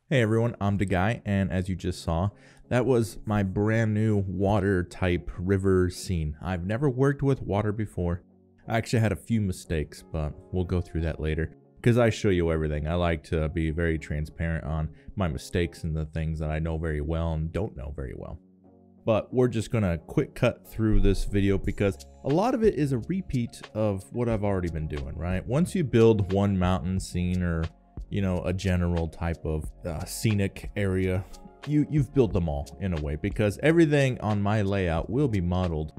Hey everyone, I'm the guy, and as you just saw, that was my brand new water type river scene. I've never worked with water before. I actually had a few mistakes, but we'll go through that later because I show you everything. I like to be very transparent on my mistakes and the things that I know very well and don't know very well. But we're just gonna quick cut through this video because a lot of it is a repeat of what I've already been doing, right? Once you build one mountain scene or a general type of scenic area, you've built them all in a way, because everything on my layout will be modeled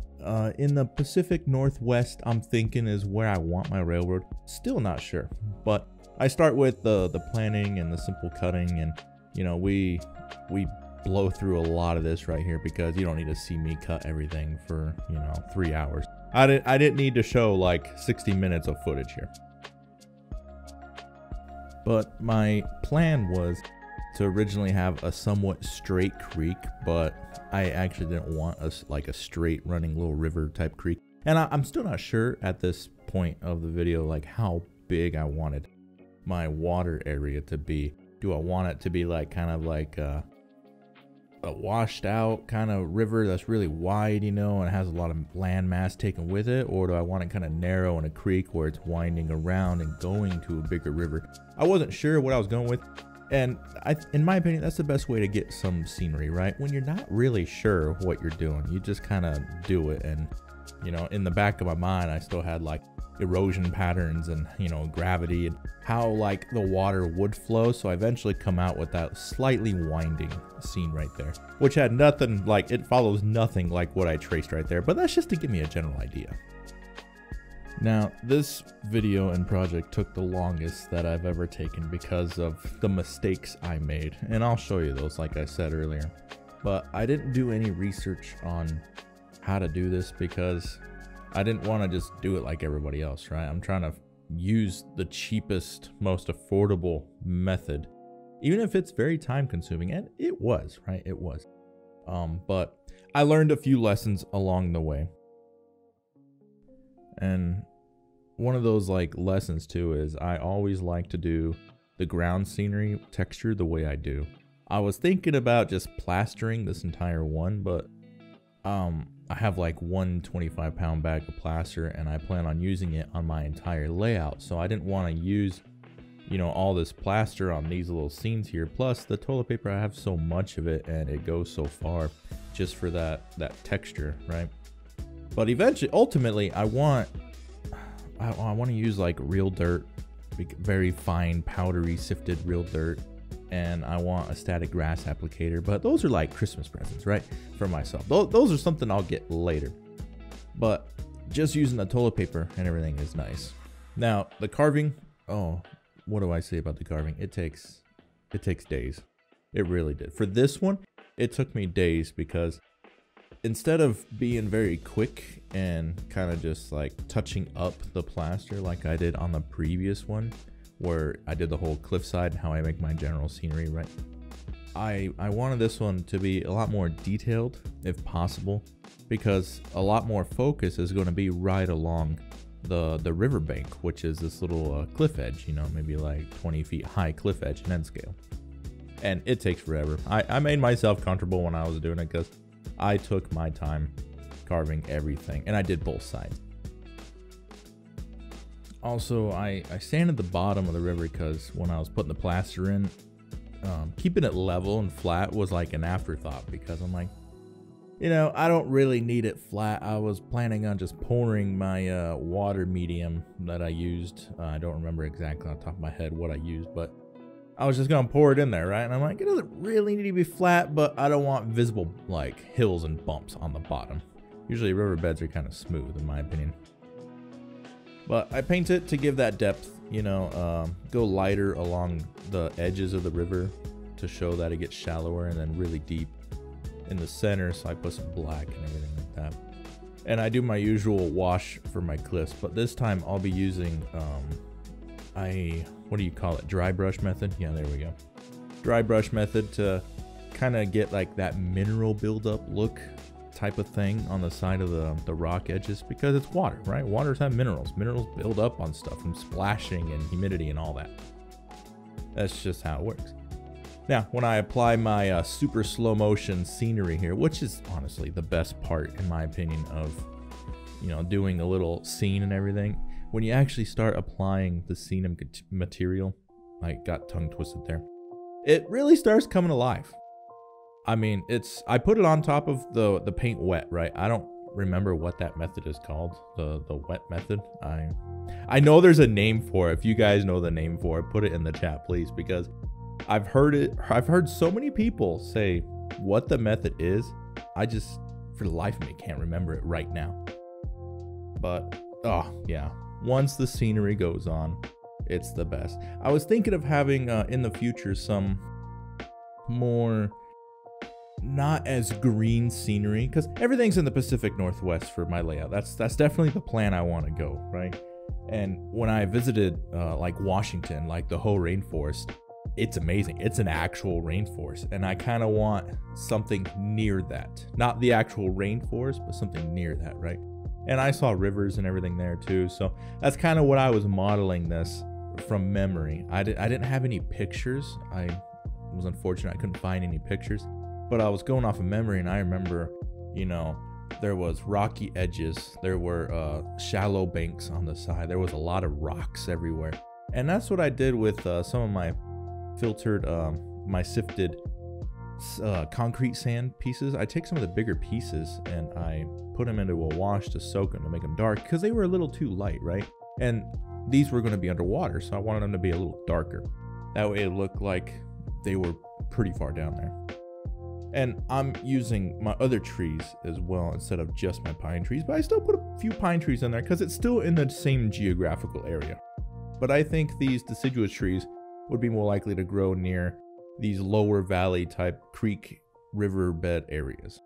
in the Pacific Northwest. I'm thinking is where I want my railroad. Still not sure, but I start with the planning and the simple cutting, and we blow through a lot of this right here because you don't need to see me cut everything for 3 hours. I didn't need to show like 60 minutes of footage here. But my plan was to originally have a somewhat straight creek, but I actually didn't want a straight running little river type creek. And I'm still not sure at this point of the video like how big I wanted my water area to be. Do I want it to be like kind of like a washed out kind of river that's really wide, and has a lot of land mass taken with it? Or do I want it kind of narrow in a creek where it's winding around and going to a bigger river? I wasn't sure what I was going with, and in my opinion, that's the best way to get some scenery, right? When you're not really sure what you're doing, you just kind of do it. And in the back of my mind, I still had like erosion patterns and gravity and how like the water would flow. So I eventually come out with that slightly winding scene right there, which had nothing like, it follows nothing like what I traced right there, but that's just to give me a general idea. Now, this video and project took the longest that I've ever taken because of the mistakes I made, and I'll show you those like I said earlier. But I didn't do any research on how to do this because I didn't want to just do it like everybody else, right? I'm trying to use the cheapest, most affordable method, even if it's very time consuming, and it was, right? It was. But I learned a few lessons along the way. And one of those like lessons too is I always like to do the ground scenery texture the way I do. I was thinking about just plastering this entire one, but I have like one 25-pound bag of plaster and I plan on using it on my entire layout. So I didn't want to use, all this plaster on these little scenes here. Plus the toilet paper, I have so much of it and it goes so far just for that texture, right? But eventually, ultimately, I want to use like real dirt, very fine, powdery, sifted real dirt. And I want a static grass applicator, but those are like Christmas presents, right? For myself. Those are something I'll get later. But just using the toilet paper and everything is nice. Now, the carving, oh, what do I say about the carving? It takes days. It really did. For this one, it took me days because instead of being very quick and kind of just like touching up the plaster like I did on the previous one, where I did the whole cliffside and how I make my general scenery, right? I wanted this one to be a lot more detailed if possible, because a lot more focus is going to be right along the riverbank, which is this little cliff edge, maybe like 20 feet high cliff edge in end scale. And it takes forever. I made myself comfortable when I was doing it because I took my time carving everything, and I did both sides. Also, I sanded the bottom of the river because when I was putting the plaster in, keeping it level and flat was like an afterthought, because I'm like, I don't really need it flat. I was planning on just pouring my water medium that I used. I don't remember exactly on the top of my head what I used, but I was just going to pour it in there, right? And I'm like, it doesn't really need to be flat, but I don't want visible like hills and bumps on the bottom. Usually riverbeds are kind of smooth in my opinion. But I paint it to give that depth, go lighter along the edges of the river to show that it gets shallower, and then really deep in the center. So I put some black and everything like that. And I do my usual wash for my cliffs, but this time I'll be using, what do you call it? Dry brush method? Yeah, there we go. Dry brush method to kind of get like that mineral buildup look type of thing on the side of the rock edges, because it's water, right? Waters have minerals. Minerals build up on stuff from splashing and humidity and all that. That's just how it works. Now, when I apply my super slow motion scenery here, which is honestly the best part in my opinion of, you know, doing a little scene and everything, when you actually start applying the scene material, I got tongue twisted there, it really starts coming alive. I mean, I put it on top of the paint wet, right? I don't remember what that method is called, the wet method. I know there's a name for it. If you guys know the name for it, put it in the chat, please, because I've heard so many people say what the method is. I just, for the life of me, can't remember it right now. But, oh, yeah. Once the scenery goes on, it's the best. I was thinking of having, in the future, some more not as green scenery, because everything's in the Pacific Northwest for my layout. That's definitely the plan I want to go, right? And when I visited, like Washington, like the whole rainforest, it's amazing. It's an actual rainforest, and I kind of want something near that. Not the actual rainforest, but something near that, right? And I saw rivers and everything there too, so that's kind of what I was modeling this from memory. I didn't have any pictures. I was unfortunate I couldn't find any pictures, but I was going off of memory, and I remember, you know, there was rocky edges, there were shallow banks on the side, there was a lot of rocks everywhere. And that's what I did with some of my filtered, my sifted concrete sand pieces. I take some of the bigger pieces and I put them into a wash to soak them, to make them dark, because they were a little too light, right? And these were going to be underwater, so I wanted them to be a little darker. That way it looked like they were pretty far down there. And I'm using my other trees as well instead of just my pine trees, but I still put a few pine trees in there because it's still in the same geographical area. But I think these deciduous trees would be more likely to grow near these lower valley type creek riverbed areas.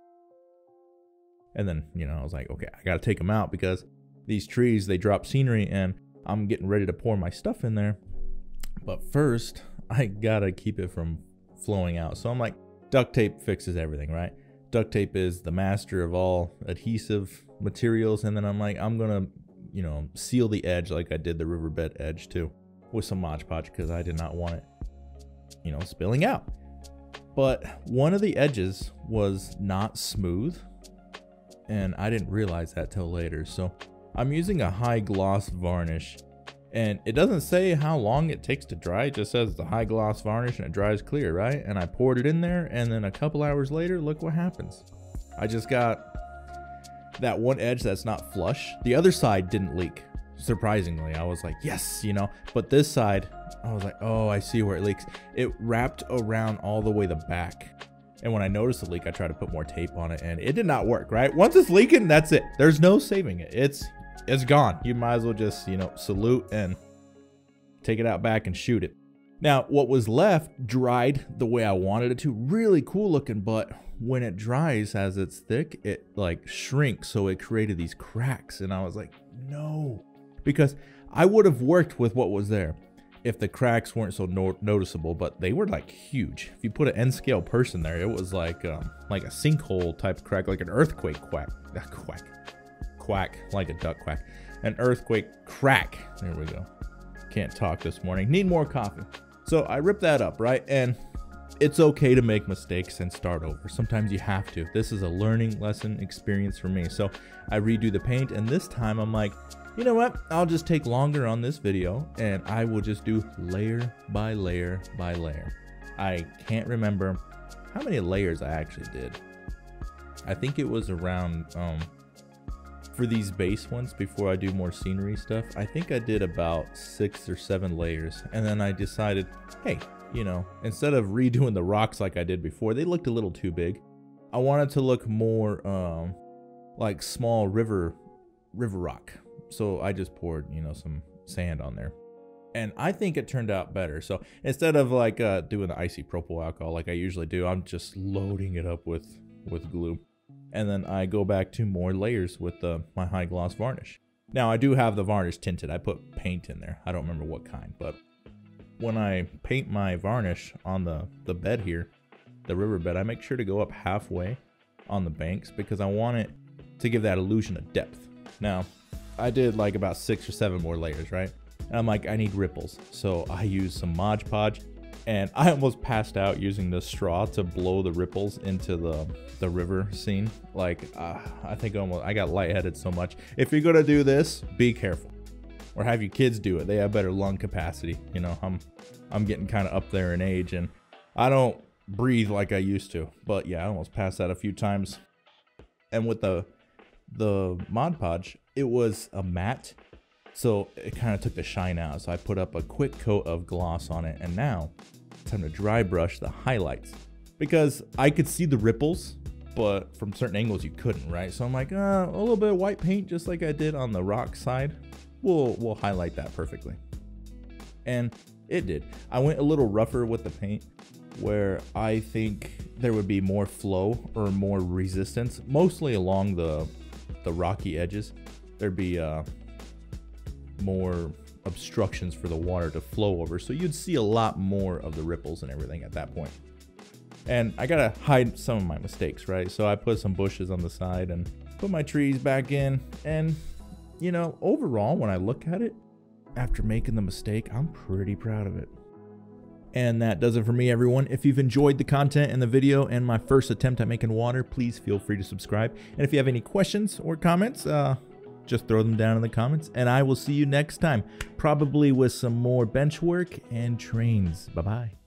And then, you know, I was like, okay, I gotta take them out because these trees, they drop scenery, and I'm getting ready to pour my stuff in there. But first, I gotta keep it from flowing out. So I'm like, duct tape fixes everything, right? Duct tape is the master of all adhesive materials. And then I'm like, I'm gonna, you know, seal the edge like I did the riverbed edge too, with some Mod Podge, because I did not want it, you know, spilling out. But one of the edges was not smooth, and I didn't realize that till later. So I'm using a high gloss varnish, and it doesn't say how long it takes to dry. It just says the high gloss varnish and it dries clear, right? And I poured it in there, and then a couple hours later, look what happens. I just got that one edge that's not flush. The other side didn't leak. Surprisingly, I was like, yes, you know, but this side, I was like, oh, I see where it leaks. It wrapped around all the way the back. And when I noticed the leak, I tried to put more tape on it, and it did not work, right? Once it's leaking, that's it. There's no saving it. It's gone. You might as well just, you know, salute and take it out back and shoot it. Now, what was left dried the way I wanted it to. Really cool looking, but when it dries as it's thick, it like shrinks, so it created these cracks. And I was like, no. Because I would have worked with what was there if the cracks weren't so noticeable, but they were like huge. If you put an N-scale person there, it was like a sinkhole type crack, like an earthquake quack, like a duck quack, an earthquake crack. There we go. Can't talk this morning. Need more coffee. So I ripped that up, right? And it's okay to make mistakes and start over. Sometimes you have to. This is a learning lesson experience for me. So I redo the paint, and this time I'm like, you know what? I'll just take longer on this video, and I will just do layer by layer by layer. I can't remember how many layers I actually did. I think it was around, for these base ones, before I do more scenery stuff, I think I did about 6 or 7 layers. And then I decided, hey, you know, instead of redoing the rocks like I did before, they looked a little too big. I wanted to look more like small river rock. So I just poured, you know, some sand on there, and I think it turned out better. So instead of like doing the icy propyl alcohol like I usually do, I'm just loading it up with glue, and then I go back to more layers with my high gloss varnish. Now I do have the varnish tinted. I put paint in there. I don't remember what kind, but when I paint my varnish on the bed here, the riverbed, I make sure to go up halfway on the banks because I want it to give that illusion of depth. Now, I did like about 6 or 7 more layers, right? And I'm like, I need ripples. So I use some Mod Podge, And I almost passed out using the straw to blow the ripples into the river scene. Like, I think I got lightheaded so much. If you're gonna do this, be careful, or have your kids do it. They have better lung capacity. You know, I'm getting kind of up there in age, and I don't breathe like I used to. But yeah, I almost passed out a few times. And with the Mod Podge, it was a matte, so it kind of took the shine out. So I put up a quick coat of gloss on it, and now it's time to dry brush the highlights, because I could see the ripples, but from certain angles you couldn't, right? So I'm like, a little bit of white paint, just like I did on the rock side, we'll highlight that perfectly. And it did. I went a little rougher with the paint, where I think there would be more flow or more resistance, mostly along the rocky edges. There'd be more obstructions for the water to flow over, so you'd see a lot more of the ripples and everything at that point. And I gotta hide some of my mistakes, right? So I put some bushes on the side and put my trees back in, and you know, overall, when I look at it after making the mistake, I'm pretty proud of it. And that does it for me, everyone. If you've enjoyed the content in the video and my first attempt at making water, please feel free to subscribe. And if you have any questions or comments, just throw them down in the comments, and I will see you next time, probably with some more bench work and trains. Bye-bye.